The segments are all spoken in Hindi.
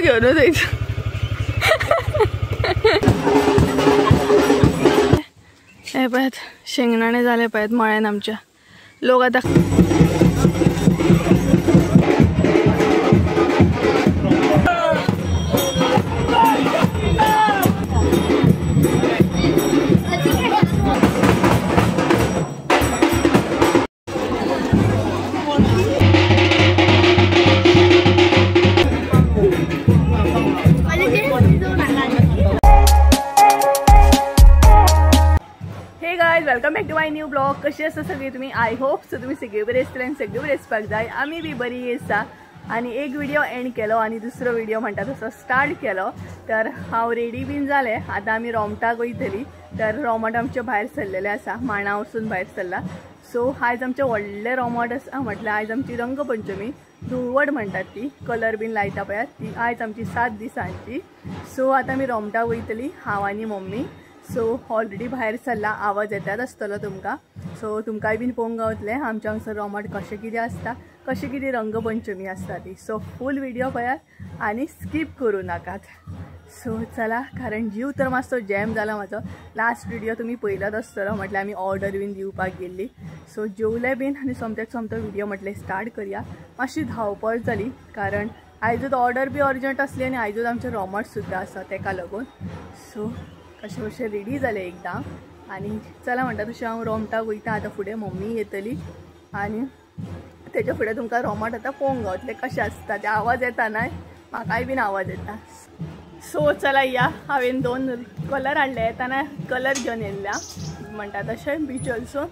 घेऊन जायचं. हे पाहत शेंगदाणे झाले पाहिजेत मळ्यान आमच्या. लोक आता welcome back to my new blog. कशी असता सगळी तुम्ही? आय होप सो तुम्ही सगळे बरे असतील आणि सगळे बरे असपाक जाय. आम्ही बी बरी आसा. आणि एक व्हिडिओ एंड केलो आणि दुसरो व्हिडिओ म्हणटा तसो स्टार्ट केलो. तर हांव रेडी बीन जालें. आतां आमी रोमटाक वयतलीं. तर रोमट आमचे भायर सरलेले आसा. मांडां वचून भायर सरला. सो आयज आमचे व्हडले रोमट आसा. म्हटल्यार आयज आमची रंगपंचमी धुळवट म्हणटात ती. कलर बीन लायता पळयात ती आयज आमची 7 दिसांची. सो आतां आमी रोमटाक वयतलीं हांव आनी मम्मी. सो ऑलरेडी भायर सरला. आवाज येतात आसतलो तुमकां. सो तुमकांय बीन पळोवंक गावतलें आमच्या हांगसर रोमट कशें कितें आसता, कशी कितें रंगपंचमी आसता ती. सो फूल व्हिडिओ पळयात आनी स्कीप करूं नाकात. सो चला, कारण जीव तर मातसो जॅम जाला म्हाजो. लास्ट व्हिडिओ तुमी पळयलाच आसतलो. म्हटल्यार आमी ऑर्डर बीन दिवपाक गेल्ली. सो जेवले बीन आनी सोमत्याक सोमतो व्हिडिओ म्हटलें स्टार्ट करया. मातशी धांवपळ जाली कारण आयजूच ऑर्डर बी अर्जंट आसली आनी आयजूच आमचें रोमट सुद्दां आसा तेका लागून. सो अशें अशें रेडी जालें एकदां. आनी चला म्हणटा तशें हांव रोमटाक वयता. आतां फुडें मम्मी येतली आनी तेच्या फुडें तुमकां रोमट आतां पळोवंक गावतलें कशें आसता तें. आवाज येता न्हय, म्हाकाय बीन आवाज येता. सो चला या. हांवें 2 कलर हाडले. येताना कलर घेवन येयल्ल्या म्हणटा तशें बीच वचून.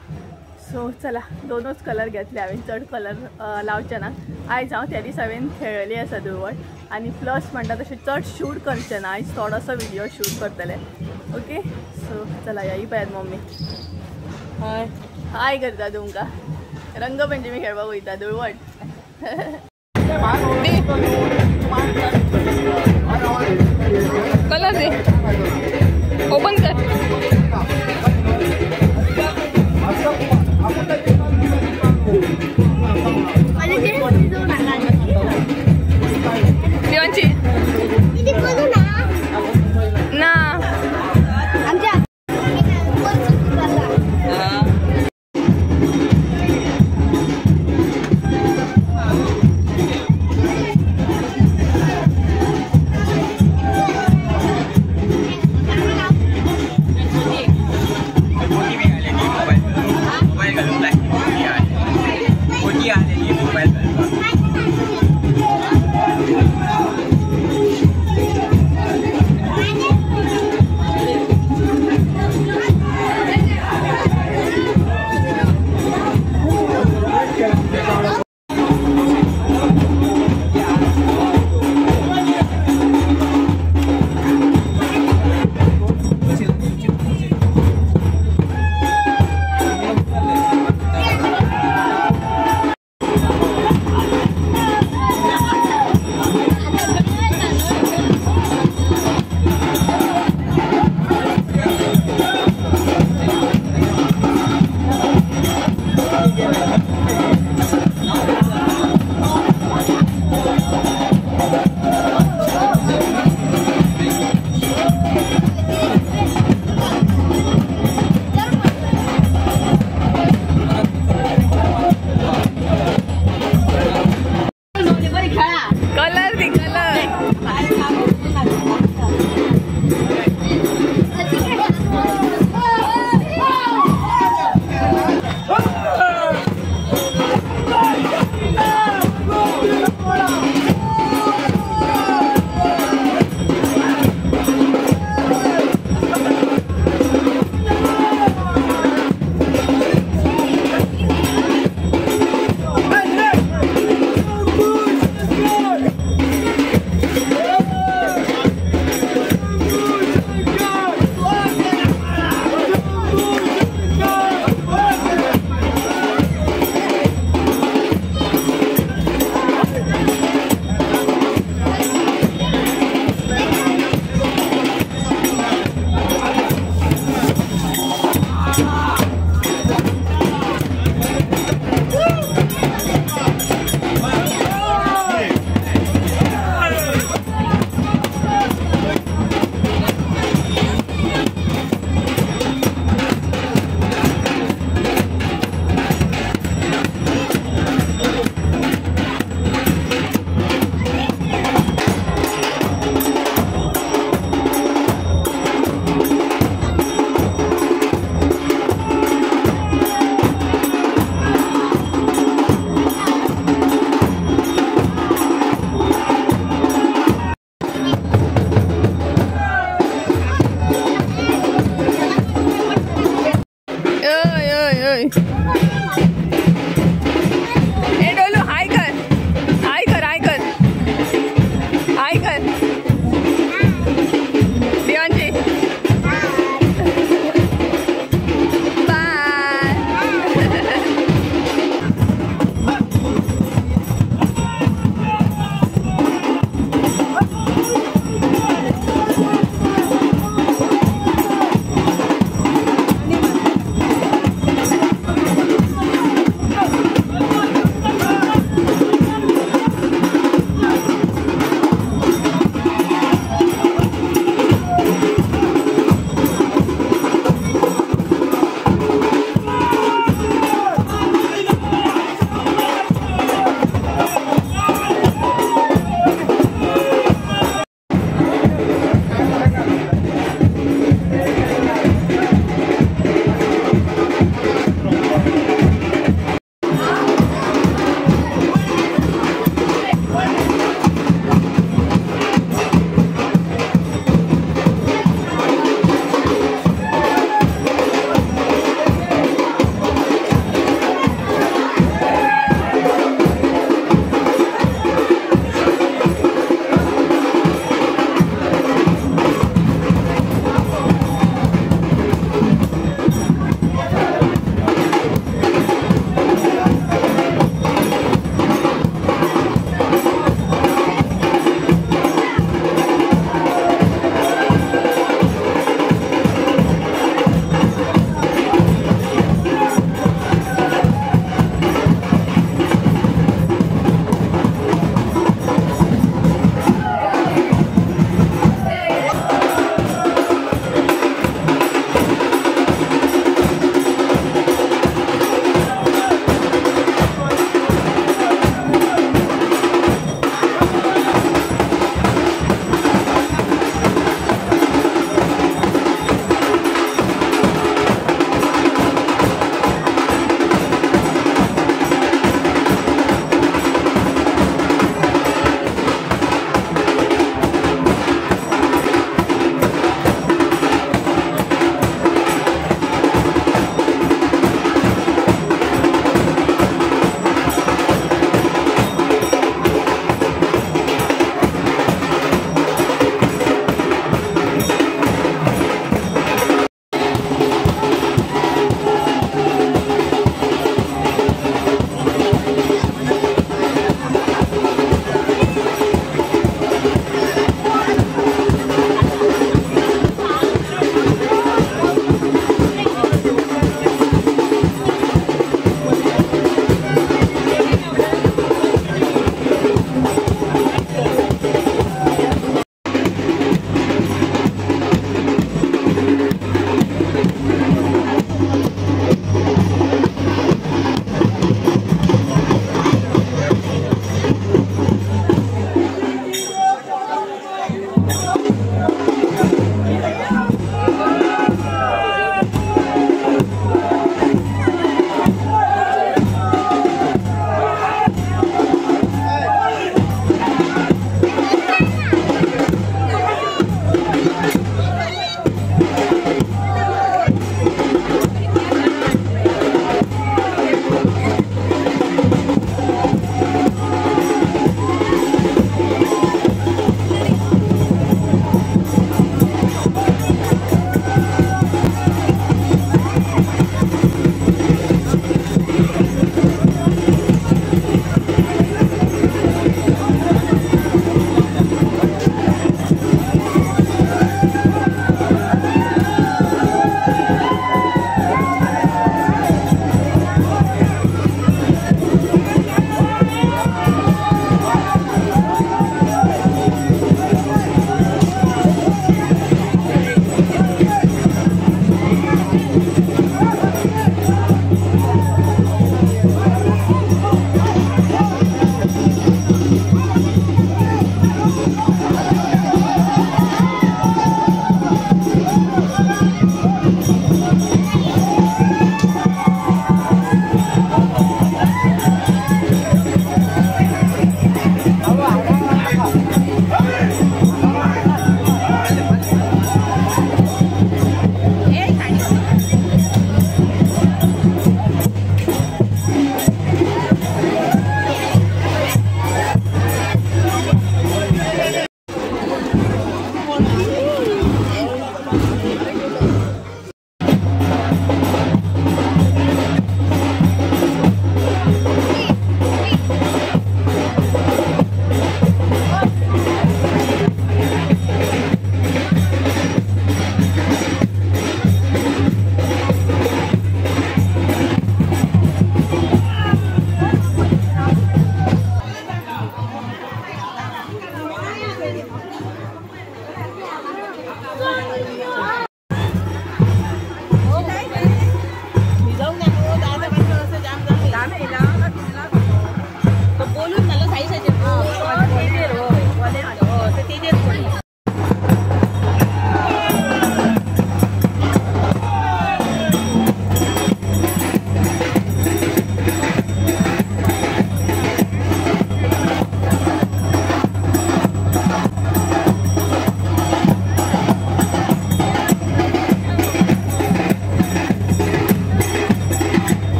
सो चला 2च कलर घेतले हांवें. चड कलर लावचे ना. आयज हांव त्या दीस हांवें खेळ्ळेली आसा धुळवट. आनी प्लस म्हणटा तशें चड शूट करचें ना. आयज थोडोसो व्हिडिओ शूट करतलें. ओके. सो चला या. ही पळयात मम्मी हय हाय करता तुमकां. रंगपंचमी खेळपाक वयता धुळवट. कलर दे. ओपन कर. देवांची ना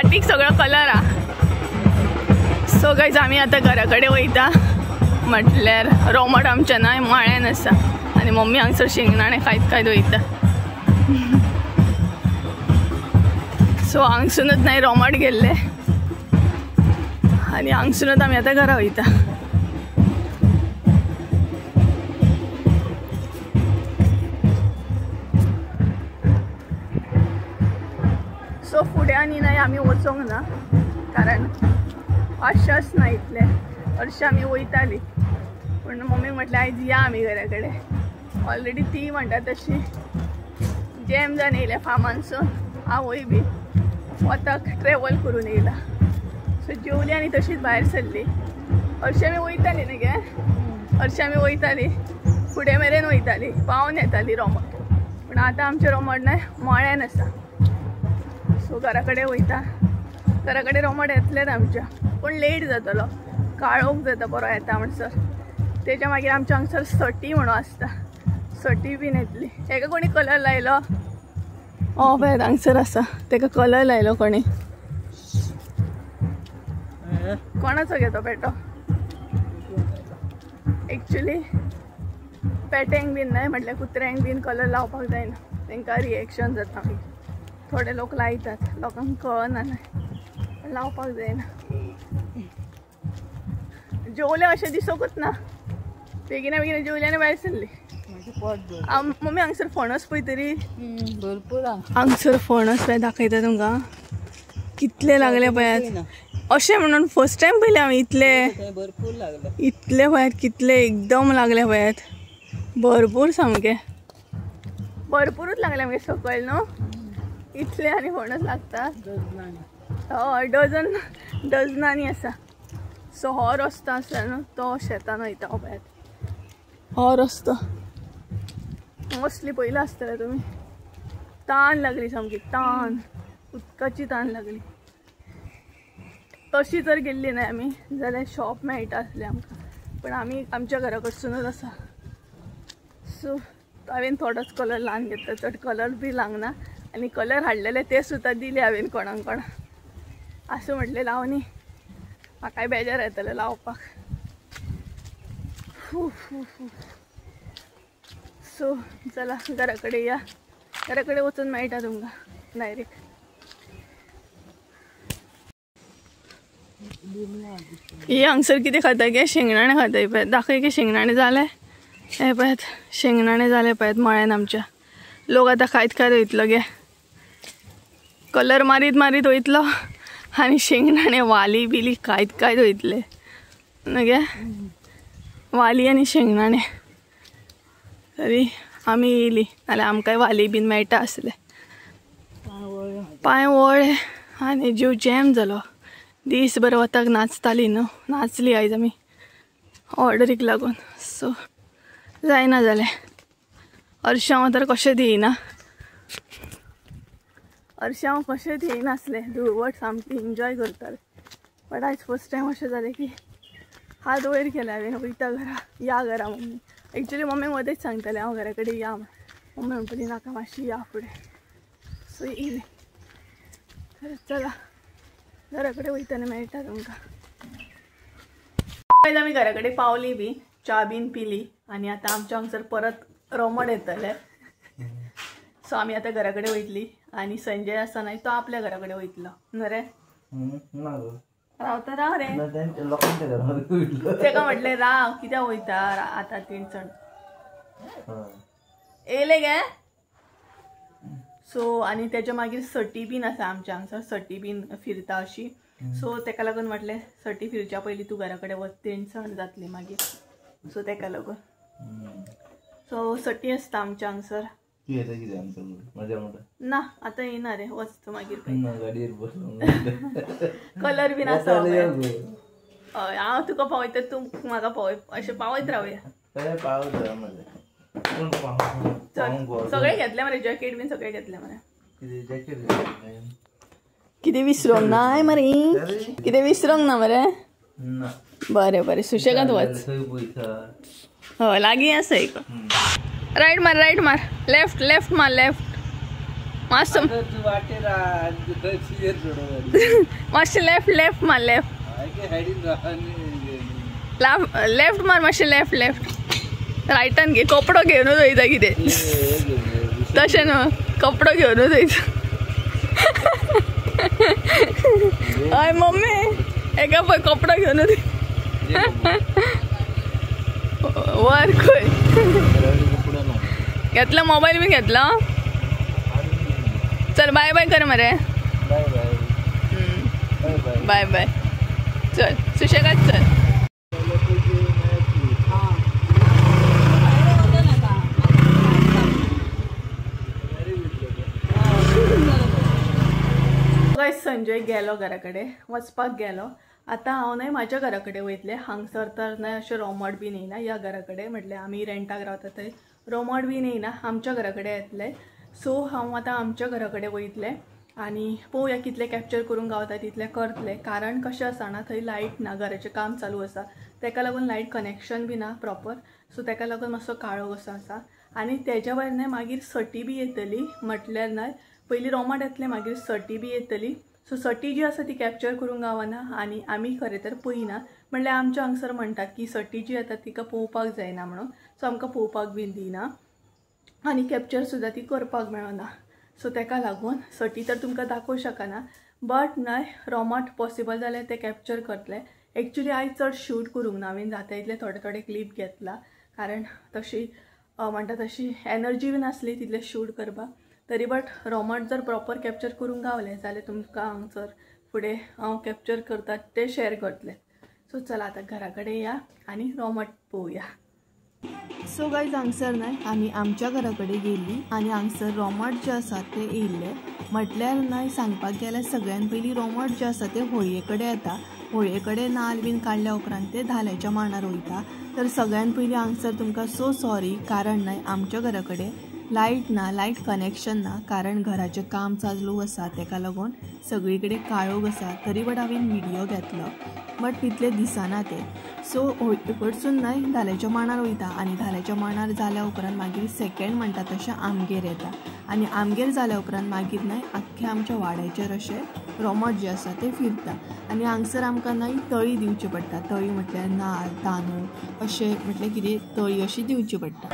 फाटीक सगळं कलर हा. सो गाईज आम्ही आता घराकडे वयता. म्हटल्यार रोमट आमच्या ना माळ्यान आसा आणि मम्मी हांगसर शेंगदाणे खायत वयता. सो हांगसूनच नाही रोमट गेल्ले आणि हांगसूनच आम्ही आता घरा वयता. सो फुडें आनी नाही आमी वचोंक ना कारण पांचशांच ना इतले. हरशीं आमी वयतालीं पूण मम्मीक म्हटलें आयज या आमी घरा कडेन. ऑलरेडी ती म्हणटा तशी जॅम जावन येयल्या फार्मानसून. हांवूय बी वताक ट्रॅवल करून येयला. सो जेवली आनी तशीच भायर सरली. हरशीं आमी वयतालीं न्ही गे. हरशीं आमी वयतालीं फुडें मेरेन वयतालीं पावून येतालीं रोमट. पूण आतां आमचें रोमट न्हय मळ्यान आसा. सो घरा कडेन वयता. घरा कडेन रोमट येतलेच आमच्या पूण लेट जातलो. काळोख जाता बरो येता म्हणसर. तेच्या मागीर आमच्या हांगसर सटी म्हणून आसता. सटी बीन येतली. हेका कोणी कलर लायलो. पळय हांगसर आसा तेका कलर लायलो कोणी. कोणाचो घेतो पेटो. एक्चुली पेट्यांक बीन न्हय म्हटल्यार कुत्र्यांक बीन कलर लावपाक जायना. तांकां रिएक्शन जाता मागीर. थोडे लोक लायतात लोकांक कळना न्हय लावपाक जायना. जेवले अशें दिसोकूच ना. बेगिना बेगिना जेवली आनी भायर सरली. मम्मी हांगसर फणस पळय तरी भरपूर हांगसर फणस पळय दाखयता तुमकां कितले लागले पळयात. अशें म्हणून फर्स्ट टायम पयले हांवें इतले भरपूर लागले. इतले पळयात कितले एकदम लागले पळयात. भरपूर सामके भरपूरच लागले मागीर सकयल न्हू. इतले आनी फणस लागता. हय डजनांनी आसा. सो हो रस्तो आसा न्हू तो शेतान वयता पळयात. हो रस्तो मोस्टली पयलो आसतले तुमी. तान लागली सामकी तान. उदकाची तान लागली. तशी जर गेल्ली न्हय आमी जाल्यार शॉप मेळटा आसलें आमकां. पण आमी आमच्या घरा कडसूनच आसा. सो हांवें थोडोच कलर लावन घेतला. चड कलर बी लागना. आनी कलर हाडलेले ते सुद्दां दिले हांवें कोणाक असं म्हटलें लावनी. म्हाकाय बेजार येतलें लावपाक. सो चला घरा कडेन या. घरा कडेन वचून मेळटा तुमकां डायरेक्ट. ही हांगसर कितें खाता गे शेंगदाणे खाता. पळय दाखय गे शेंगदाणे जाले. हे पळयात शेंगदाणे जाले पळयात मळ्यान आमच्या. लोक आतां खायत वयतलो गे. कलर मारीत मारीत वयतलो आनी शेंगदाणे वाली बिली खायत वयतले न्हू गे. वाली आनी शेंगदाणे तरी आमी येयली नाल्यार आमकांय वाली बीन मेळटा आसले. पांय वळ्ळे आनी जीव जॅम जालो. दीसभर वताक नाचताली न्हू. नाचली आयज आमी ऑर्डरीक लागून. सो जायना जालें. हरशीं तर कशें दिना. हरशीं हांव कशें दिनासलें. धुळवट सामकी एन्जॉय करतालें. बट आयज फर्स्ट टायम अशें जालें की हात वयर केले हांवें. वयता घरा या घरा मम्मी. एक्चुली मम्मी मदेंच सांगतालें हांव घरा कडेन या म्हण. मम्मी म्हणटाली नाका मातशी या फुडें. सो येयली. चला घरा कडेन वयताना मेळटा तुमकां. आयज आमी घरा कडेन पावली बी. च्या बीन पिली आनी आतां आमच्या हांगसर परत रोमट येतले. सो आमी आतां घरा कडेन वयतली आनी संजय आसा न्हय तो आपल्या घरा कडेन वयतलो न्हू रे. रावता राव रे. तेका म्हटलें राव कित्याक वयता आतां तिणसण येयले गे. सो आनी तेच्या मागीर सटी बीन आसा आमच्या हांगसर. सटी बीन फिरता अशी. सो तेका लागून म्हटलें सटी फिरच्या पयलीं तूं घरा कडेन वच तिणसण जातली मागीर. सो तेका लागून. सो सटी आसता आमच्या हांगसर. ना आता येणार रे वच तू मागीर. कलर बीन आसा. हय हांव तुका पावयता तूं म्हाका पावय. अशें पावयत रावया. सगळे घेतले मरे. जॅकेट बीन सगळे घेतले मरे. कितें विसरोंक ना मरे. कितें विसरोंक ना मरे. बरें बरें सुशेगाद वच. हय लागीं आसा एक. राईट मार लेफ्ट मार लेफ्ट. मातसो मातशें लेफ्ट मार लेफ्ट मार मातशें लेफ्ट रायटान घे कपडो घेवनूच वयता कितें तशें न्हू कपडो घेवनूच वयता हय मम्मी एका पळय कपडो घेवनूच वर खंय घेतला मोबाईल बी घेतला चल बाय बाय कर मरे बाय बाय चल सुशेगात चल संजय गेलो घरा कडेन वचपाक गेलो आतां हांव न्हय म्हाज्या घरा कडेन वयतलें हांगसर तर न्हय अशें रोमट बी येयना ह्या घरा कडेन म्हटल्यार आमी रेंटाक रावता थंय रोमट बी येयना आमच्या घरा कडेन येतले सो हांव आतां आमच्या घरा कडेन वयतलें आनी पळोवया कितले कॅप्चर करूंक गावता तितले करतले कारण कशें आसा ना थंय लायट ना घराचें काम चालू आसा तेका लागून लायट कनेक्शन बी ना प्रॉपर सो तेका लागून मातसो काळोख असो आसा आनी तेज्या भायर न्हय मागीर सटी बी येतली म्हटल्यार न्हय पयलीं रोमट येतलें मागीर सटी बी येतली सो सटी जी आसा ती कॅप्चर करूंक गावना आनी आमी खरें तर पळयना म्हणल्यार आमच्या हांगसर म्हणटात की सटी जी येता तिका पळोवपाक जायना म्हणून सो आमकां पळोवपाक बीन दिना आनी कॅप्चर सुद्दां ती करपाक मेळना सो तेका लागून सटी तर तुमकां दाखोवं शकना बट न्हय रोमट पॉसिबल जाल्यार ते कॅप्चर करतले एक्चुली आयज चड शूट करूंक ना हांवें जाता इतले थोडे क्लिप घेतला कारण तशी म्हणटा तशी एनर्जी बी नासली तितले शूट करपाक तरी बट रोमट जर प्रॉपर कॅप्चर करूंक गावलें जाल्यार तुमकां हांगसर फुडें हांव कॅप्चर करता ते शेअर करतले सो चला आतां घरा कडेन या आनी रोमट पळोवया सो गायज हांगसर न्हय आमी आमच्या घरा कडेन गेल्लीं आनी हांगसर रोमट जे आसा ते येयल्ले म्हटल्यार न्हय सांगपाक गेल्यार सगळ्यान पयलीं रोमट जे आसा ते होळये कडेन येता होळये कडेन नाल्ल बीन काडल्या उपरांत ते धाल्याच्या मांडार वयता तर सगळ्यान पयलीं हांगसर तुमकां सो सॉरी कारण न्हय आमच्या घरा कडेन लायट ना लायट कनेक्शन ना कारण घराचें काम चालू आसा तेका लागून सगळी कडेन काळोख आसा तरी बट हांवें व्हिडियो घेतलो बट तितले दिसना ते सो होळये कडसून न्हय धाल्याच्या मांडार वयता आनी धाल्याच्या मांडार जाल्या उपरांत मागीर सेकेंड म्हणटा तशें आमगेर येता आनी आमगेर जाल्या उपरांत मागीर न्हय आख्ख्या आमच्या वाड्याचेर अशें रोमट जे आसा ते फिरता आनी हांगसर आमकां न्हय तळी दिवची पडटा तळी म्हटल्यार नाल्ल तांदूळ अशें म्हटल्यार कितें तळी अशी दिवची पडटा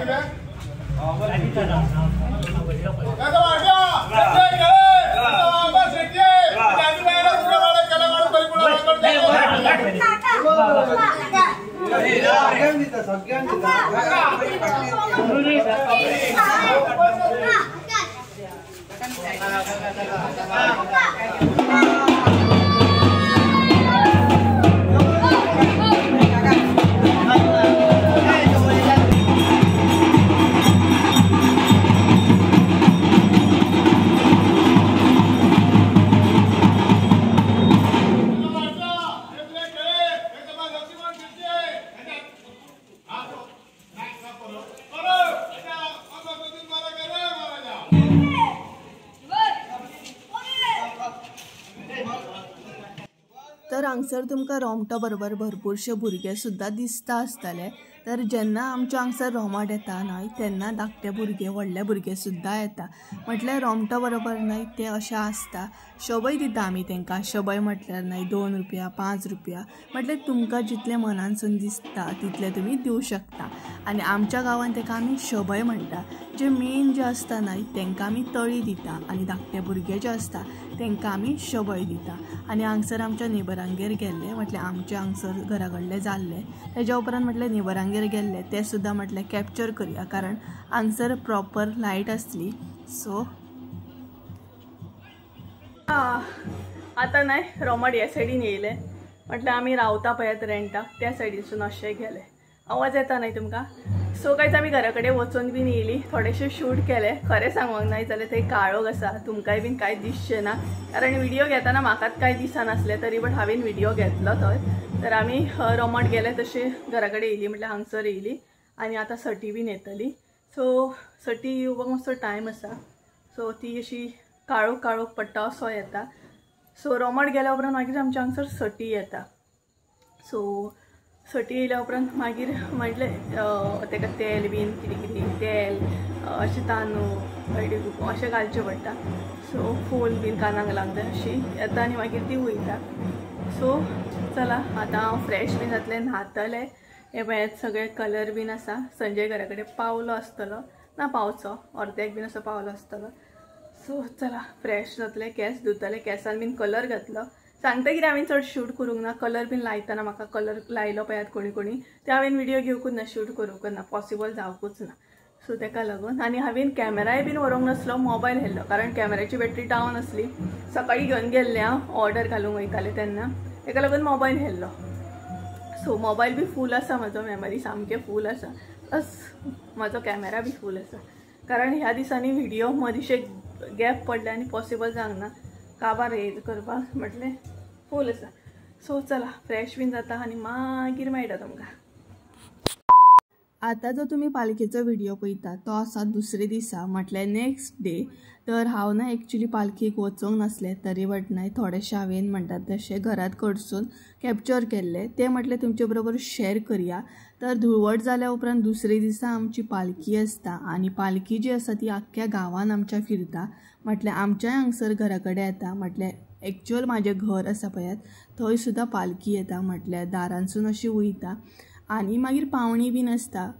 तर हांगसर तुमकां रोमटा बरोबर भरपूरशे भुरगे सुद्दां दिसता आसतले तर जेन्ना आमच्या हांगसर रोमट येता न्हय तेन्ना धाकटे भुरगे व्हडले भुरगे सुद्दां येता म्हटल्यार रोमटा बरोबर न्हय ते अशें आसता शबय दिता आमी तांकां शबय म्हटल्यार न्हय 2 रुपया 5 रुपया म्हटल्यार तुमकां जितले मनानसून दिसता तितले तुमी दिवं शकता आनी आमच्या गांवांत ताका आमी शबय म्हणटा जे मेन जे आसता न्हय तांकां आमी तळी दिता आनी धाकटे भुरगे जे आसता तांकां आमी शबय दिता आनी हांगसर आमच्या नेबरांगेर गेल्ले म्हटल्यार आमच्या हांगसर घरा कडले जाल्ले तेज्या उपरांत म्हटल्यार नेबरांगेर गेल्ले ते सुद्दां म्हटल्यार कॅप्चर करया कारण हांगसर प्रॉपर लायट आसली सो आतां न्हय रोमट ह्या सायडीन येयले म्हटल्यार आमी रावता पळय रेंटाक त्या सायडीसून अशें गेले आवाज येता न्हय तुमकां सो कांयच आमी घरा कडेन वचून बीन येयली थोडेशे शूट केले खरें सांगूंक न्हय जाल्यार थंय काळोख आसा तुमकांय बीन कांय दिसचें ना कारण व्हिडियो घेतना म्हाकाच कांय दिसनासलें तरी बट हांवें व्हिडियो घेतलो थंय तर आमी रोमट गेले तशें घरा कडेन येयली म्हटल्यार हांगसर येयली आनी आतां सटी बीन येतली सो सटी येवपाक मातसो टायम आसा सो ती अशी काळोख पडटा असो येता सो रोमट गेल्या उपरांत मागीर आमच्या हांगसर सटी येता सो सटी येयल्या उपरांत मागीर म्हटलें तेका तेल बीन कितें कितें तेल अशें तांदूळ हळदी कुकू अशें घालचें पडटा. सो फूल बीन कानाक लागता अशी येता आनी मागीर ती वयता. सो चला आतां हांव फ्रेश बीन जातलें, न्हातलें. हे पळयात सगळे कलर बीन आसा. संजय घरा कडेन पावलो आसतलो ना, पावचो अर्द्याक बीन असो पावलो आसतलो. सो चला फ्रेश जातलें, केस धुतलें, केसान बीन कलर घातलो. सांगता कितें हांवें चड शूट करूंक ना. कलर बीन लायतना म्हाका कलर लायलो पळयात कोणी कोणी, ते हांवें व्हिडियो घेवकूच ना, शूट करूंक ना, पॉसिबल जावकूच ना. सो ताका लागून आनी हांवें कॅमेराय बीन व्हरूंक नासलो, मोबायल व्हेल्लो कारण कॅमेराची बॅटरी डावन आसली. सकाळी घेवन गेल्लें हांव ऑर्डर घालूंक वयतालें तेन्ना, ताका लागून मोबायल व्हेल्लो. सो मोबायल बी फूल आसा म्हाजो, मेमरी सामकें फूल आसा, प्लस म्हाजो कॅमेरा बी फूल आसा. कारण ह्या दिसांनी व्हिडियो मदींशे गॅप पडले आनी पॉसिबल जावंक ना काबार येयला करपाक, म्हटलें फूल आसा. सो चला फ्रेश बीन जाता आनी मागीर मेळटा तुमकां. आतां जो तुमी पालखेचो व्हिडियो पळयता तो आसा दुसरे दिसा, म्हटल्यार नेक्स्ट डे. तर हांव ना एक्चुली पालखेक वचोंक नासलें, तरी वटनाय थोडेशें हांवें म्हणटात तशें घरात कडसून कॅप्चर केल्ले, ते म्हटलें तुमचे बरोबर शेअर करया. तर धुळवट जाल्या उपरांत दुसरे दिसा आमची पालखी आसता आनी पालखी जी आसा ती आख्ख्या गांवान आमच्या फिरता. म्हटल्यार आमच्याय हांगसर घरा कडेन येता, म्हटल्यार एक्चुअल म्हाजें घर आसा पळयात थंय सुद्दां पालखी येता, म्हटल्यार दारांसून अशी वयता. आनी मागीर पावणी बीन आसता,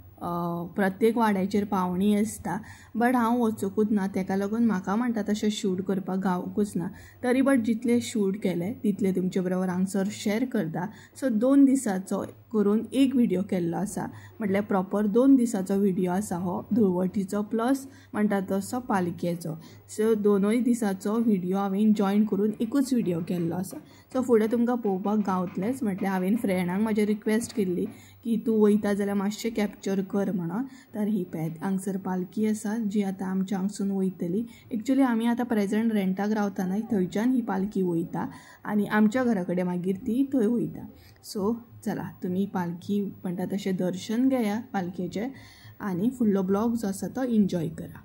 प्रत्येक वाड्याचेर पावणी आसता. बट हांव वचोकूच ना, ताका लागून म्हाका म्हणटा तशें शूट करपाक गावकूच ना. तरी बट जितले शूट केले तितले तुमचे बरोबर हांगसर शेअर करता. सो 2 दिसाचो करून एक व्हिडिओ केल्लो आसा, म्हटल्यार प्रॉपर 2 दिसाचो व्हिडिओ आसा हो धुळवटीचो प्लस म्हणटा तसो पालखेचो. सो 2 दिसाचो व्हिडिओ हांवें जॉयन करून एकूच व्हिडिओ केल्लो आसा. सो फुडें तुमकां पळोवपाक गावतलेंच. म्हटल्यार हांवें फ्रेंडांक म्हाजे रिक्वेस्ट केल्ली की तूं वयता जाल्यार मातशें कॅप्चर कर म्हणून. तर ही पळयात हांगसर पालखी आसा जी आतां आमच्या हांगसून वयतली. एक्चुली आमी आतां प्रेझेंट रेंटाक रावतना थंयच्यान ही पालखी वयता आनी आमच्या घरा कडेन मागीर ती थंय वयता. सो चला तुमी पालखी म्हणटा तशें दर्शन घेया पालखेचें आनी फुडलो ब्लॉग जो आसा तो एन्जॉय करा.